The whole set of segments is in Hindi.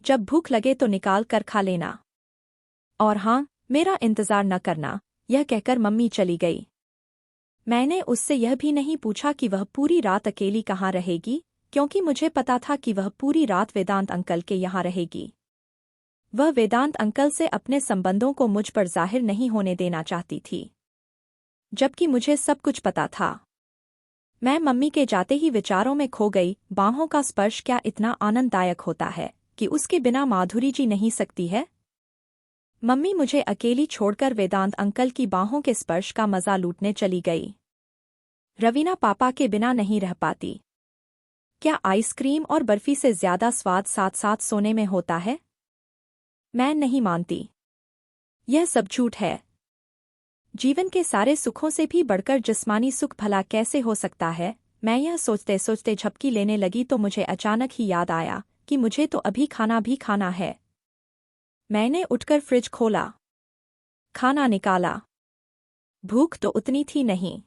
जब भूख लगे तो निकाल कर खा लेना। और हाँ, मेरा इंतजार न करना। यह कहकर मम्मी चली गई। मैंने उससे यह भी नहीं पूछा कि वह पूरी रात अकेली कहाँ रहेगी, क्योंकि मुझे पता था कि वह पूरी रात वेदांत अंकल के यहाँ रहेगी। वह वेदांत अंकल से अपने संबंधों को मुझ पर जाहिर नहीं होने देना चाहती थी, जबकि मुझे सब कुछ पता था। मैं मम्मी के जाते ही विचारों में खो गई। बाहों का स्पर्श क्या इतना आनंददायक होता है कि उसके बिना माधुरी जी नहीं सकती है। मम्मी मुझे अकेली छोड़कर वेदांत अंकल की बाहों के स्पर्श का मजा लूटने चली गई। रवीना पापा के बिना नहीं रह पाती। क्या आइसक्रीम और बर्फी से ज्यादा स्वाद साथ साथ सोने में होता है? मैं नहीं मानती। यह सब झूठ है। जीवन के सारे सुखों से भी बढ़कर जिस्मानी सुख भला कैसे हो सकता है? मैं यह सोचते सोचते झपकी लेने लगी तो मुझे अचानक ही याद आया कि मुझे तो अभी खाना भी खाना है। मैंने उठकर फ्रिज खोला, खाना निकाला। भूख तो उतनी थी नहीं।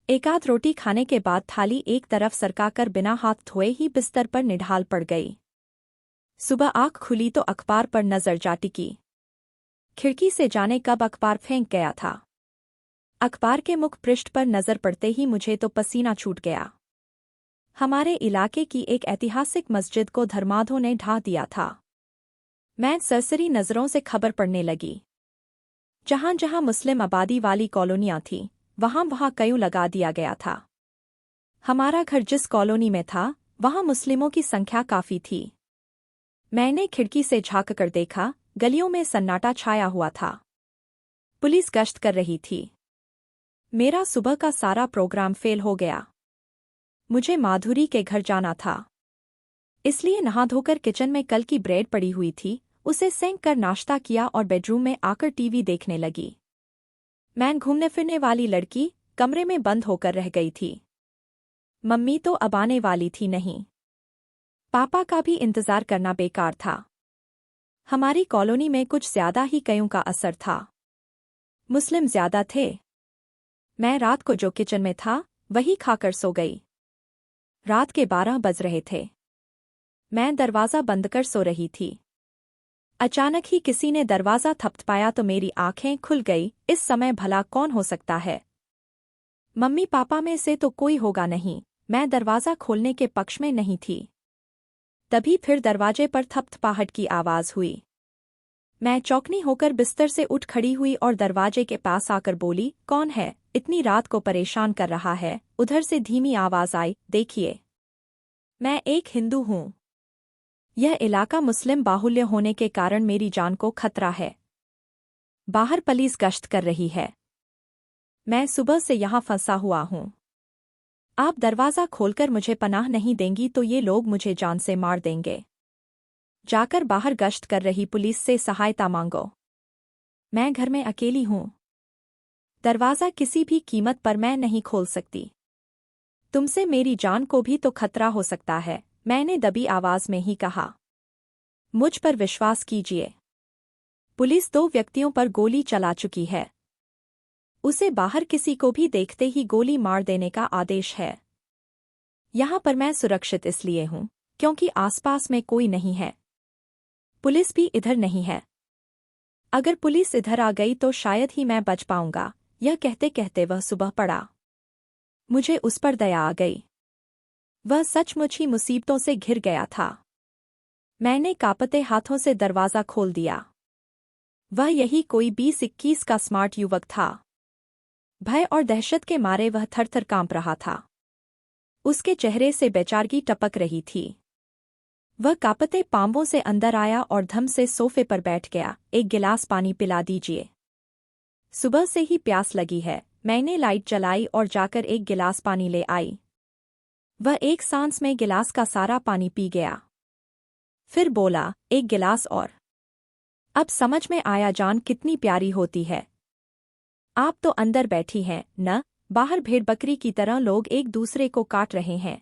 एकाध रोटी खाने के बाद थाली एक तरफ सरकाकर बिना हाथ धोए ही बिस्तर पर निढाल पड़ गई। सुबह आँख खुली तो अखबार पर नजर जा टिकी। खिड़की से जाने कब अखबार फेंक गया था। अखबार के मुख पृष्ठ पर नजर पड़ते ही मुझे तो पसीना छूट गया। हमारे इलाके की एक ऐतिहासिक मस्जिद को धर्मांधों ने ढा दिया था। मैं सरसरी नजरों से खबर पढ़ने लगी। जहां जहां मुस्लिम आबादी वाली कॉलोनियां थीं, वहां वहां कयूं लगा दिया गया था। हमारा घर जिस कॉलोनी में था, वहां मुस्लिमों की संख्या काफी थी। मैंने खिड़की से झांक कर देखा, गलियों में सन्नाटा छाया हुआ था। पुलिस गश्त कर रही थी। मेरा सुबह का सारा प्रोग्राम फेल हो गया। मुझे माधुरी के घर जाना था, इसलिए नहा धोकर किचन में कल की ब्रेड पड़ी हुई थी, उसे सेंक कर नाश्ता किया और बेडरूम में आकर टीवी देखने लगी। मैं घूमने फिरने वाली लड़की कमरे में बंद होकर रह गई थी। मम्मी तो अब आने वाली थी नहीं। पापा का भी इंतजार करना बेकार था। हमारी कॉलोनी में कुछ ज्यादा ही कयूं का असर था। मुस्लिम ज्यादा थे। मैं रात को जो किचन में था, वही खाकर सो गई। रात के 12 बज रहे थे। मैं दरवाजा बंद कर सो रही थी। अचानक ही किसी ने दरवाजा थपथपाया तो मेरी आंखें खुल गई। इस समय भला कौन हो सकता है? मम्मी पापा में से तो कोई होगा नहीं। मैं दरवाजा खोलने के पक्ष में नहीं थी। तभी फिर दरवाजे पर थपथपाहट की आवाज हुई। मैं चौकनी होकर बिस्तर से उठ खड़ी हुई और दरवाजे के पास आकर बोली, कौन है? इतनी रात को परेशान कर रहा है? उधर से धीमी आवाज आई, देखिए, मैं एक हिंदू हूँ। यह इलाका मुस्लिम बाहुल्य होने के कारण मेरी जान को खतरा है। बाहर पुलिस गश्त कर रही है। मैं सुबह से यहाँ फंसा हुआ हूँ। आप दरवाजा खोलकर मुझे पनाह नहीं देंगी तो ये लोग मुझे जान से मार देंगे। जाकर बाहर गश्त कर रही पुलिस से सहायता मांगो। मैं घर में अकेली हूँ। दरवाजा किसी भी कीमत पर मैं नहीं खोल सकती। तुमसे मेरी जान को भी तो खतरा हो सकता है, मैंने दबी आवाज में ही कहा। मुझ पर विश्वास कीजिए। पुलिस 2 व्यक्तियों पर गोली चला चुकी है। उसे बाहर किसी को भी देखते ही गोली मार देने का आदेश है। यहाँ पर मैं सुरक्षित इसलिए हूँ क्योंकि आसपास में कोई नहीं है। पुलिस भी इधर नहीं है। अगर पुलिस इधर आ गई तो शायद ही मैं बच पाऊंगा। यह कहते कहते वह सुबह पड़ा। मुझे उस पर दया आ गई। वह सचमुच ही मुसीबतों से घिर गया था। मैंने कांपते हाथों से दरवाजा खोल दिया। वह यही कोई 20-21 का स्मार्ट युवक था। भय और दहशत के मारे वह थरथर कांप रहा था। उसके चेहरे से बेचारगी टपक रही थी। वह कांपते पांवों से अंदर आया और धम से सोफे पर बैठ गया। एक गिलास पानी पिला दीजिए। सुबह से ही प्यास लगी है। मैंने लाइट जलाई और जाकर एक गिलास पानी ले आई। वह एक सांस में गिलास का सारा पानी पी गया। फिर बोला, एक गिलास और। अब समझ में आया जान कितनी प्यारी होती है। आप तो अंदर बैठी हैं न? बाहर भेड़ बकरी की तरह लोग एक दूसरे को काट रहे हैं।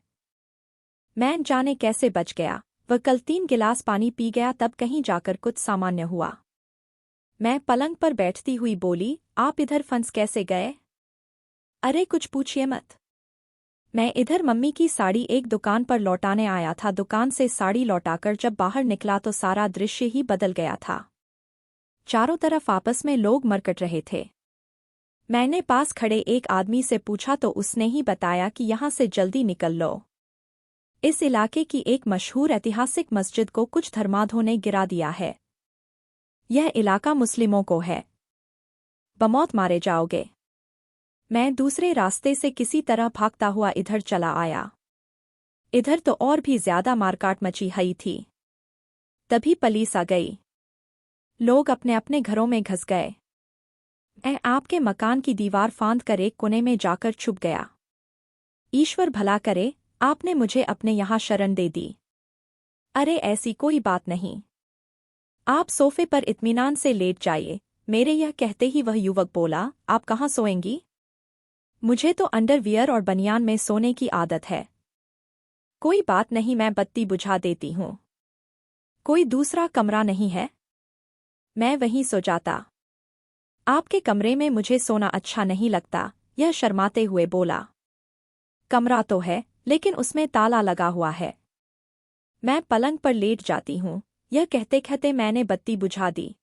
मैं जाने कैसे बच गया। वह कल 3 गिलास पानी पी गया तब कहीं जाकर कुछ सामान्य हुआ। मैं पलंग पर बैठती हुई बोली, आप इधर फंस कैसे गए? अरे कुछ पूछिए मत। मैं इधर मम्मी की साड़ी एक दुकान पर लौटाने आया था। दुकान से साड़ी लौटाकर जब बाहर निकला तो सारा दृश्य ही बदल गया था। चारों तरफ आपस में लोग मरकट रहे थे। मैंने पास खड़े एक आदमी से पूछा तो उसने ही बताया कि यहाँ से जल्दी निकल लो। इस इलाके की एक मशहूर ऐतिहासिक मस्जिद को कुछ धर्मांधों ने गिरा दिया है। यह इलाका मुस्लिमों को है। बमौत मारे जाओगे। मैं दूसरे रास्ते से किसी तरह भागता हुआ इधर चला आया। इधर तो और भी ज्यादा मारकाट मची हुई थी। तभी पुलिस आ गई। लोग अपने अपने घरों में घुस गए। मैं आपके मकान की दीवार फांद कर एक कोने में जाकर छुप गया। ईश्वर भला करे, आपने मुझे अपने यहाँ शरण दे दी। अरे ऐसी कोई बात नहीं। आप सोफे पर इत्मीनान से लेट जाइए। मेरे यह कहते ही वह युवक बोला, आप कहाँ सोएंगी? मुझे तो अंडरवियर और बनियान में सोने की आदत है। कोई बात नहीं, मैं बत्ती बुझा देती हूँ। कोई दूसरा कमरा नहीं है? मैं वहीं सो जाता। आपके कमरे में मुझे सोना अच्छा नहीं लगता, यह शर्माते हुए बोला। कमरा तो है, लेकिन उसमें ताला लगा हुआ है। मैं पलंग पर लेट जाती हूँ। यह कहते कहते मैंने बत्ती बुझा दी।